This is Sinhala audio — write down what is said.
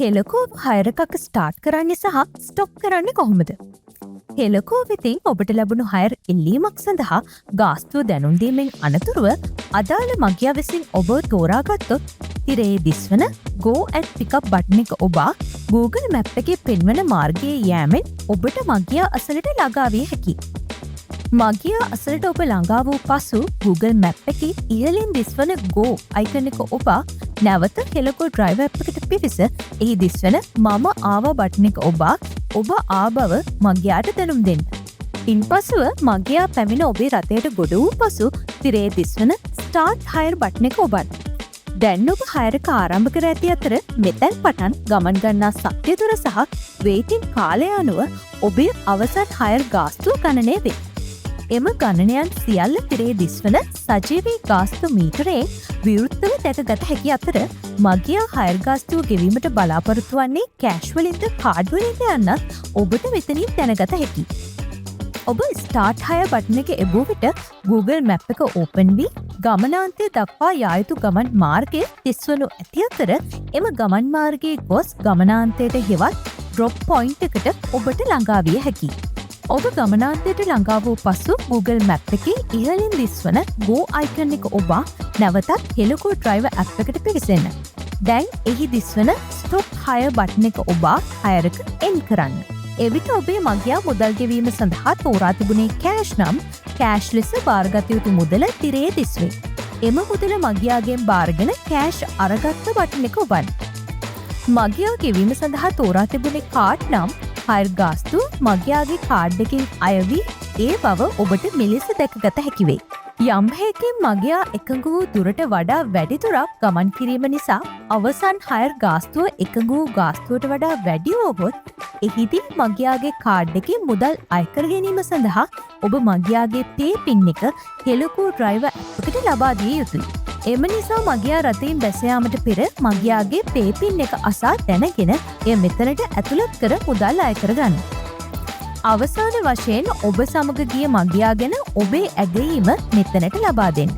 හෙලකෝ හයර එකක් ස්ටාර්ට් කරන්නේ සහ ස්ටොප් කරන්නේ කොහොමද? හෙලකෝ වෙතින් ඔබට ලැබුණු හයර් ඉල්ලීමක් සඳහා ගාස්තුව දැනුම්දීමෙන් අනතුරුව අදාළ මගියා විසින් ඔබ තෝරාගත්තොත් තිරයේ දිස්වන Go and Pick up button එක ඔබා Google Map එකේ පෙන්වන මාර්ගයේ යෑමෙන් ඔබට මගියා අසලට ළඟා විය හැකියි. මගියා අසලට ඔබ ළඟා වූ පසු Google Map එකේ ඉහළින් දිස්වන Go අයිකන් එක ඔබා නැවත හෙලකෝ ඩ්‍රයිවර් ඇප් එකට පිවිස එහි දිස්වන මම ආවා බටන් එක ඔබා ඔබ ආ බව මගියාට දැනුම් දෙන්න. ඉන්පසුව මගියා පැමිණ ඔබේ රථයට ගොඩ වූ පසු තිරයේ දිස්වන ස්ටාර්ට් හයර් බටන් එක ඔබන්න. දැන් ඔබ හයර් එක ආරම්භ කර ඇති අතර මෙතැන් පටන් ගමන් ගන්නා සත්‍ය දුර සහ වේටින් කාලය අනුව ඔබේ අවසන් හයර් ගාස්තුව ගණනය වේ. එම ගණනයන් සියල්ල තිරේ දිස්වන සජීවී ගාස්තු මීටරයෙන් විවෘත්තව දැකගත හැකි අතර මගියා හයර් ගාස්තුව ගෙවීමට බලාපොරොත්තු වන්නේ කෑෂ් වලින්ද කාඩ් වලින්ද යන්නත් ඔබට මෙතනින් දැනගත හැකියි. ඔබ ස්ටාර්ට් හයර් බටන් එක එබූ විට Google Map එක ඕපන් වී ගමනාන්තය දක්වා යා යුතු ගමන් මාර්ගය දිස්වනු ඇති අතර එම ගමන් මාර්ගයේ ගොස් ගමනාන්තයට හෙවත් ඩ්‍රොප් පොයින්ට් එකට ඔබට ළඟා විය හැකියි. ඔබ ගමනාන්තයට ළඟා වූ පසු Google Map එකේ ඉහළින් දිස්වන Go icon එක ඔබා නැවතත් හෙලකෝ ඩ්‍රයිවර් ඇප් එකට පිවිසෙන්න. දැන් එහි දිස්වන Stop Hire බටන් එක ඔබා හයර් එක end කරන්න. එවිට ඔබේ මගියා මුදල් ගෙවීම සඳහා තෝරා තිබුණේ කෑෂ් නම් කෑෂ් ලෙස බාරගත යුතු මුදල තිරයේ දිස්වේ. එම මුදල මගියාගෙන් බාරගෙන කෑෂ් අරගත්ත බටන් එක ඔබන්න. මගියා ගෙවීම සඳහා තෝරා තිබුණේ කාඩ් නම් හයර් ගාස්තු මගියාගේ කාඩ් එකෙන් අයවී ඒ බව ඔබට මෙලෙස දැකගත හැකිවේ. යම් හේකින් මගියා එකඟ වූ දුරට වඩා වැඩි දුරක් ගමන් කිරීම නිසා අවසන් හයර් ගාස්තුව එකඟ වූ ගාස්තුවට වඩා වැඩි වුවහොත් එහිදී මගියාගේ කාඩ් එකේ මුදල් අයකර ගැනීම සඳහා ඔබ මගියාගේ පේ පින් එක හෙලකෝ ඩ්‍රයිවර් ඇප් එකට ලබා දිය යුතුයි. එම නිසා මගියා රථයෙන් බැස යාමට පෙර මගියාගේ පේ පින් එක අසා දැනගෙන එය මෙතනට ඇතුළත් කර මුදල් අය කර ගන්න. අවසාන වශයෙන් ඔබ සමග ගිය මගියා ගැන ඔබේ ඇගයීම මෙතනට ලබා දෙන්න.